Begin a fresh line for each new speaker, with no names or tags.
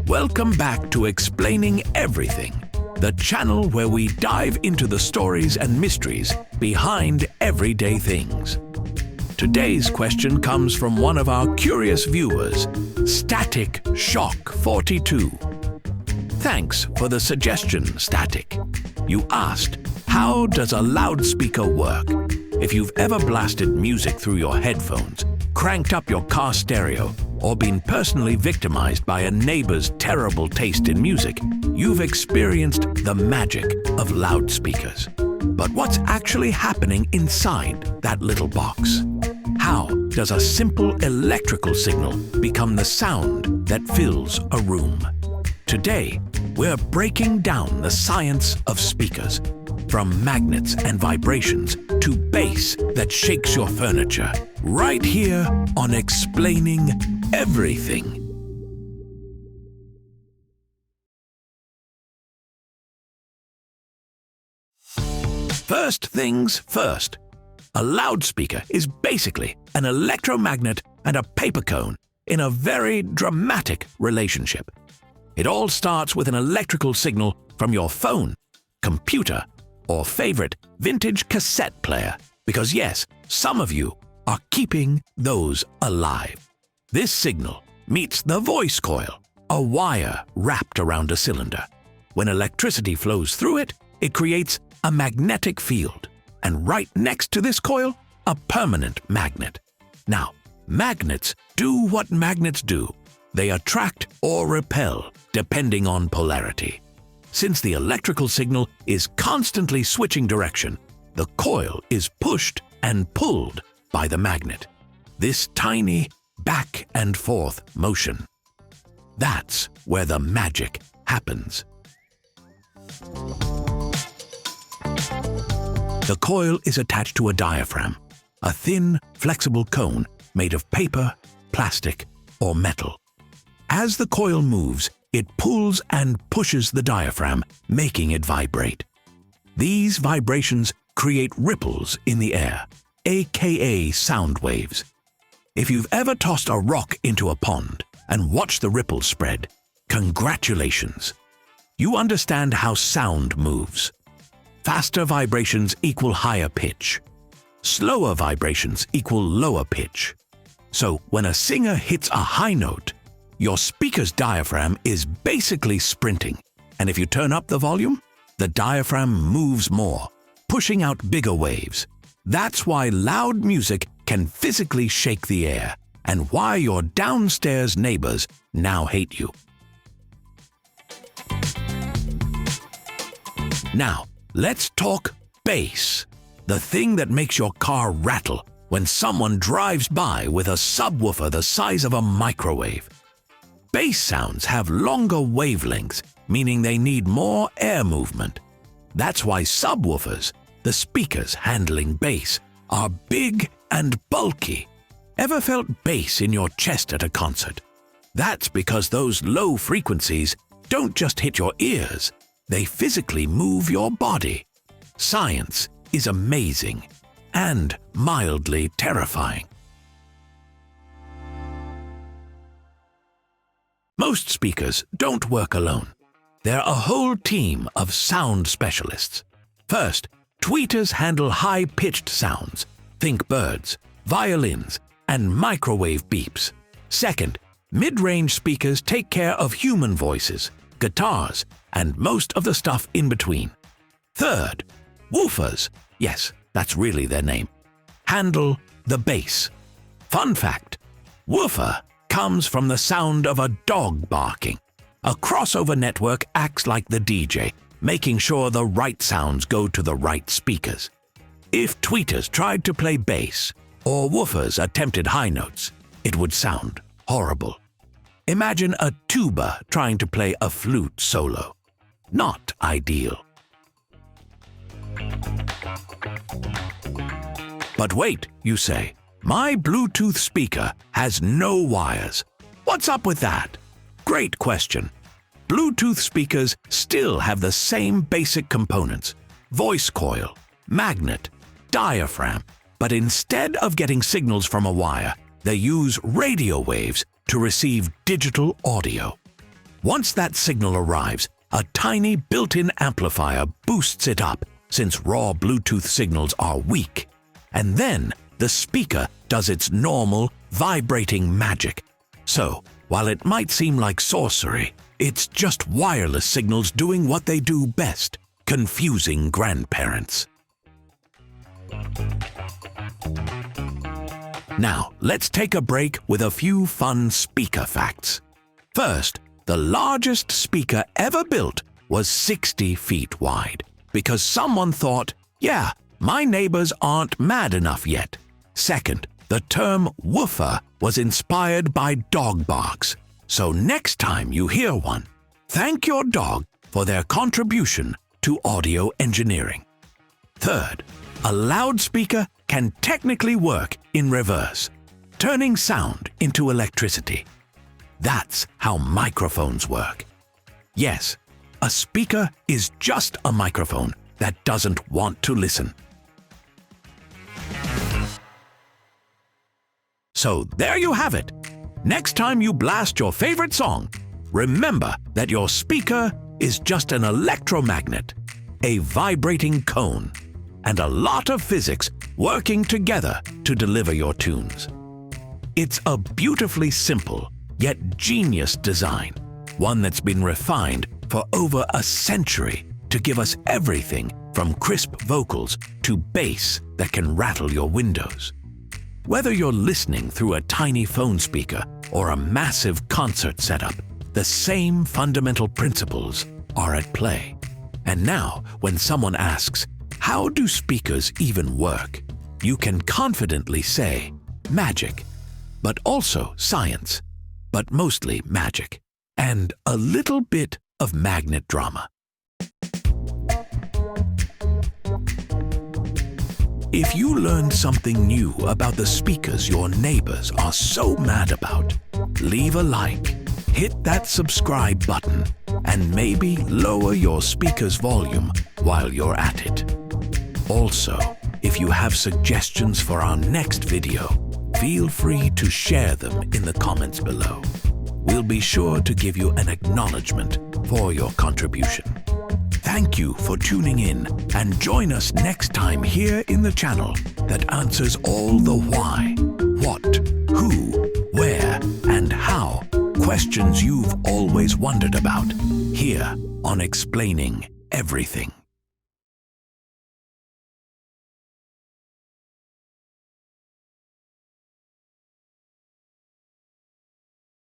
Welcome back to Explaining Everything, the channel where we dive into the stories and mysteries behind everyday things. Today's question comes from one of our curious viewers, Static Shock 42. Thanks for the suggestion, Static. You asked, how does a loudspeaker work? If you've ever blasted music through your headphones, cranked up your car stereo, or been personally victimized by a neighbor's terrible taste in music, you've experienced the magic of loudspeakers. But what's actually happening inside that little box? How does a simple electrical signal become the sound that fills a room? Today, we're breaking down the science of speakers, from magnets and vibrations to bass that shakes your furniture, right here on Explaining Everything. First things first. A loudspeaker is basically an electromagnet and a paper cone in a very dramatic relationship. It all starts with an electrical signal from your phone, computer, or favorite vintage cassette player, because yes, some of you are keeping those alive. This signal meets the voice coil, a wire wrapped around a cylinder. When electricity flows through it, it creates a magnetic field, and right next to this coil, a permanent magnet. Now, magnets do what magnets do. They attract or repel, depending on polarity. Since the electrical signal is constantly switching direction, the coil is pushed and pulled by the magnet. This tiny back and forth motion. That's where the magic happens. The coil is attached to a diaphragm, a thin, flexible cone made of paper, plastic, or metal. As the coil moves, it pulls and pushes the diaphragm, making it vibrate. These vibrations create ripples in the air, aka sound waves. If you've ever tossed a rock into a pond and watched the ripples spread, congratulations! You understand how sound moves. Faster vibrations equal higher pitch. Slower vibrations equal lower pitch. So when a singer hits a high note, your speaker's diaphragm is basically sprinting, and if you turn up the volume, the diaphragm moves more, pushing out bigger waves. That's why loud music can physically shake the air, and why your downstairs neighbors now hate you. Now, let's talk bass, the thing that makes your car rattle when someone drives by with a subwoofer the size of a microwave. Bass sounds have longer wavelengths, meaning they need more air movement. That's why subwoofers, the speakers handling bass, are big and bulky. Ever felt bass in your chest at a concert? That's because those low frequencies don't just hit your ears, they physically move your body. Science is amazing and mildly terrifying. Most speakers don't work alone. They're a whole team of sound specialists. First, tweeters handle high-pitched sounds. Think birds, violins, and microwave beeps. Second, mid-range speakers take care of human voices, guitars, and most of the stuff in between. Third, woofers, yes, that's really their name, handle the bass. Fun fact, woofer comes from the sound of a dog barking. A crossover network acts like the DJ, making sure the right sounds go to the right speakers. If tweeters tried to play bass, or woofers attempted high notes, it would sound horrible. Imagine a tuba trying to play a flute solo. Not ideal. But wait, you say, my Bluetooth speaker has no wires. What's up with that? Great question. Bluetooth speakers still have the same basic components: voice coil, magnet, diaphragm, but instead of getting signals from a wire, they use radio waves to receive digital audio. Once that signal arrives, a tiny built-in amplifier boosts it up since raw Bluetooth signals are weak. And then the speaker does its normal, vibrating magic. So, while it might seem like sorcery, it's just wireless signals doing what they do best, confusing grandparents. Now, let's take a break with a few fun speaker facts. First, the largest speaker ever built was 60 feet wide, because someone thought, yeah, my neighbors aren't mad enough yet. Second, the term woofer was inspired by dog barks, so next time you hear one, thank your dog for their contribution to audio engineering. Third, a loudspeaker can technically work in reverse, turning sound into electricity. That's how microphones work. Yes, a speaker is just a microphone that doesn't want to listen. So there you have it. Next time you blast your favorite song, remember that your speaker is just an electromagnet, a vibrating cone, and a lot of physics working together to deliver your tunes. It's a beautifully simple, yet genius design, one that's been refined for over a century to give us everything from crisp vocals to bass that can rattle your windows. Whether you're listening through a tiny phone speaker or a massive concert setup, the same fundamental principles are at play. And now, when someone asks, how do speakers even work? You can confidently say, magic, but also science, but mostly magic, and a little bit of magnet drama. If you learned something new about the speakers your neighbors are so mad about, leave a like, hit that subscribe button, and maybe lower your speaker's volume while you're at it. Also, if you have suggestions for our next video, feel free to share them in the comments below. We'll be sure to give you an acknowledgement for your contribution. Thank you for tuning in, and join us next time here in the channel that answers all the why, what, who, where, and how questions you've always wondered about, here on Explaining Everything.